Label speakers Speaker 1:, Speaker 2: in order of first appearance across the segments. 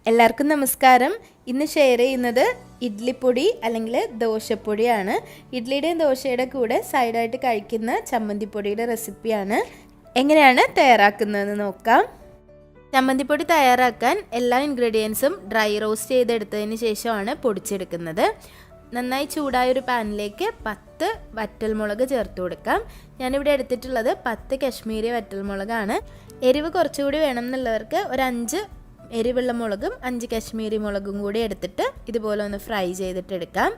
Speaker 1: എല്ലാവർക്കും നമസ്കാരം. ഇന്ന് ഷെയർ ചെയ്യുന്നത് ഇഡ്ലിപ്പൊടി അല്ലെങ്കിൽ ദോശപ്പൊടിയാണ്. ഇഡ്ലിയുടെയും ദോശയുടെ കൂടെ സൈഡായിട്ട് കഴിക്കുന്ന ചമ്മന്തിപ്പൊടിയുടെ റെസിപ്പിയാണ്. എങ്ങനെയാണ് തയ്യാറാക്കുന്നതെന്ന് നോക്കാം. ചമ്മന്തിപ്പൊടി തയ്യാറാക്കാൻ എല്ലാ ഇൻഗ്രീഡിയൻസും ഡ്രൈ റോസ്റ്റ് ചെയ്തെടുത്തതിന് ശേഷമാണ് പൊടിച്ചെടുക്കുന്നത്. നന്നായി ചൂടായ ഒരു പാനിലേക്ക് 10 വറ്റൽമുളക് ചേർത്ത് കൊടുക്കാം. ഞാനിവിടെ എടുത്തിട്ടുള്ളത് 10 കശ്മീരി വറ്റൽമുളകാണ്. എരിവ് കുറച്ചുകൂടി വേണം എന്നുള്ളവർക്ക് ഒരു 5 എരിവുള്ള മുളകും 5 കശ്മീരി മുളകും കൂടി എടുത്തിട്ട് ഇതുപോലെ ഒന്ന് ഫ്രൈ ചെയ്തിട്ടെടുക്കാം.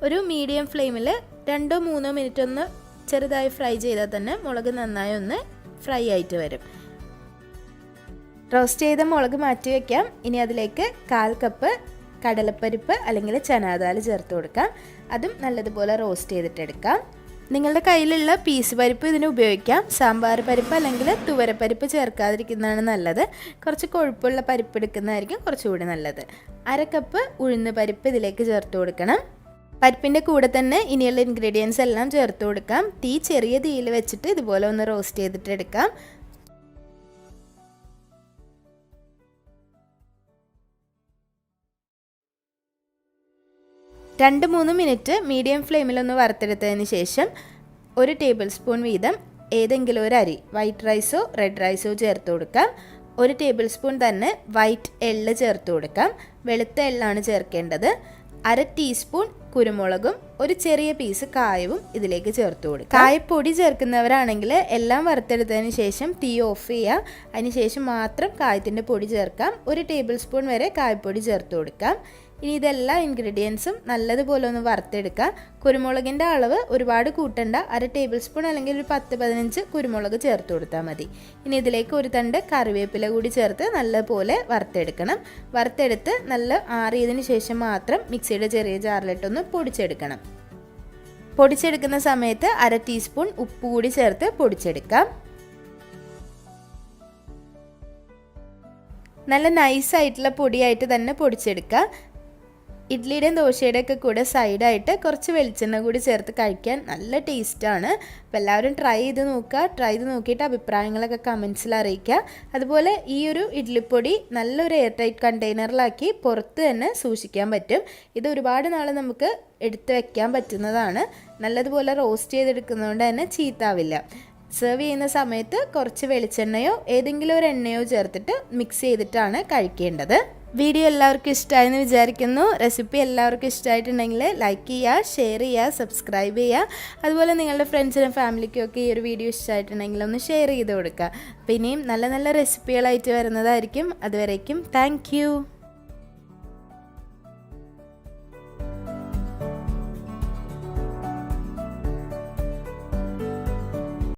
Speaker 1: ഒരു മീഡിയം ഫ്ലെയിമിൽ 2-3 മിനിറ്റ് ഒന്ന് ചെറുതായി ഫ്രൈ ചെയ്താൽ തന്നെ മുളക് നന്നായി ഒന്ന് ഫ്രൈ ആയിട്ട് വരും. റോസ്റ്റ് ചെയ്ത മുളക് മാറ്റി വയ്ക്കാം. ഇനി അതിലേക്ക് 1/4 കപ്പ് കടലപ്പരിപ്പ് അല്ലെങ്കിൽ ചനാദാൽ ചേർത്ത് കൊടുക്കാം. അതും നല്ലതുപോലെ റോസ്റ്റ് ചെയ്തിട്ടെടുക്കാം. നിങ്ങളുടെ കയ്യിലുള്ള പീസ് പരിപ്പ് ഇതിന് ഉപയോഗിക്കാം. സാമ്പാർ പരിപ്പ് അല്ലെങ്കിൽ തുവരപ്പരിപ്പ് ചേർക്കാതിരിക്കുന്നതാണ് നല്ലത്. കുറച്ച് കൊഴുപ്പുള്ള പരിപ്പ് എടുക്കുന്നതായിരിക്കും കുറച്ചുകൂടി നല്ലത്. 1/2 കപ്പ് ഉഴുന്ന് പരിപ്പ് ഇതിലേക്ക് ചേർത്ത് കൊടുക്കണം. പരിപ്പിൻ്റെ കൂടെ തന്നെ ഇനിയുള്ള ഇൻഗ്രീഡിയൻസ് എല്ലാം ചേർത്ത് കൊടുക്കാം. തീ ചെറിയ തീയിൽ വെച്ചിട്ട് ഇതുപോലെ ഒന്ന് റോസ്റ്റ് ചെയ്തിട്ടെടുക്കാം. 2-3 മിനിറ്റ് മീഡിയം ഫ്ലെയിമിലൊന്ന് വറുത്തെടുത്തതിന് ശേഷം 1 ടേബിൾ സ്പൂൺ വീതം ഏതെങ്കിലും ഒരു അരി, വൈറ്റ് റൈസോ റെഡ് റൈസോ ചേർത്ത് കൊടുക്കാം. 1 ടേബിൾ സ്പൂൺ തന്നെ വൈറ്റ് എള്ള് ചേർത്ത് കൊടുക്കാം. വെളുത്ത എള്ളാണ് ചേർക്കേണ്ടത്. 1/2 ടീസ്പൂൺ കുരുമുളകും ഒരു ചെറിയ പീസ് കായവും ഇതിലേക്ക് ചേർത്ത് കൊടുക്കാം. കായപ്പൊടി ചേർക്കുന്നവരാണെങ്കിൽ എല്ലാം വറുത്തെടുത്തതിന് ശേഷം തീ ഓഫ് ചെയ്യുക. അതിനുശേഷം മാത്രം കായത്തിൻ്റെ പൊടി ചേർക്കാം. 1 ടേബിൾ സ്പൂൺ വരെ കായപ്പൊടി ചേർത്ത് കൊടുക്കാം. ഇനി ഇതെല്ലാ ഇൻഗ്രീഡിയൻസും നല്ലതുപോലെ ഒന്ന് വറുത്തെടുക്കാം. കുരുമുളകിൻ്റെ അളവ് ഒരുപാട് കൂട്ടണ്ട. 1/2 ടേബിൾ സ്പൂൺ അല്ലെങ്കിൽ ഒരു 10-15 കുരുമുളക് ചേർത്ത് കൊടുത്താൽ മതി. ഇനി ഇതിലേക്ക് ഒരു തണ്ട് കറിവേപ്പില കൂടി ചേർത്ത് നല്ലപോലെ വറുത്തെടുക്കണം. വറുത്തെടുത്ത് നല്ല ആറിയതിന് ശേഷം മാത്രം മിക്സിയുടെ ചെറിയ ജാറിലിട്ടൊന്ന് പൊടിച്ചെടുക്കണം. പൊടിച്ചെടുക്കുന്ന സമയത്ത് 1/2 ടീസ്പൂൺ ഉപ്പ് കൂടി ചേർത്ത് പൊടിച്ചെടുക്കാം. നല്ല നൈസായിട്ടുള്ള പൊടിയായിട്ട് തന്നെ പൊടിച്ചെടുക്കുക. ഇഡ്ലിയുടെയും ദോശയുടെയൊക്കെ കൂടെ സൈഡായിട്ട് കുറച്ച് വെളിച്ചെണ്ണ കൂടി ചേർത്ത് കഴിക്കാൻ നല്ല ടേസ്റ്റാണ്. അപ്പോൾ എല്ലാവരും ട്രൈ ചെയ്ത് നോക്കുക. ട്രൈ ചെയ്ത് നോക്കിയിട്ട് അഭിപ്രായങ്ങളൊക്കെ കമൻസിൽ അറിയിക്കുക. അതുപോലെ ഈ ഒരു ഇഡ്ലിപ്പൊടി നല്ലൊരു എയർ ടൈറ്റ് കണ്ടെയ്നറിലാക്കി പുറത്ത് തന്നെ സൂക്ഷിക്കാൻ പറ്റും. ഇത് ഒരുപാട് നാൾ നമുക്ക് എടുത്ത് വെക്കാൻ പറ്റുന്നതാണ്. നല്ലതുപോലെ റോസ്റ്റ് ചെയ്തെടുക്കുന്നതുകൊണ്ട് തന്നെ ചീത്താവില്ല. സെർവ് ചെയ്യുന്ന സമയത്ത് കുറച്ച് വെളിച്ചെണ്ണയോ ഏതെങ്കിലും ഒരു എണ്ണയോ ചേർത്തിട്ട് മിക്സ് ചെയ്തിട്ടാണ് കഴിക്കേണ്ടത്. വീഡിയോ എല്ലാവർക്കും ഇഷ്ടമായെന്ന് വിചാരിക്കുന്നു. റെസിപ്പി എല്ലാവർക്കും ഇഷ്ടമായിട്ടുണ്ടെങ്കിൽ ലൈക്ക് ചെയ്യുക, ഷെയർ ചെയ്യുക, സബ്സ്ക്രൈബ് ചെയ്യുക. അതുപോലെ നിങ്ങളുടെ ഫ്രണ്ട്സിനും ഫാമിലിക്കും ഒക്കെ ഈ ഒരു വീഡിയോ ഇഷ്ടമായിട്ടുണ്ടെങ്കിൽ ഒന്ന് ഷെയർ ചെയ്ത് കൊടുക്കുക. പിന്നെയും നല്ല നല്ല റെസിപ്പികളായിട്ട് വരുന്നതായിരിക്കും. അതുവരേക്കും താങ്ക് യു.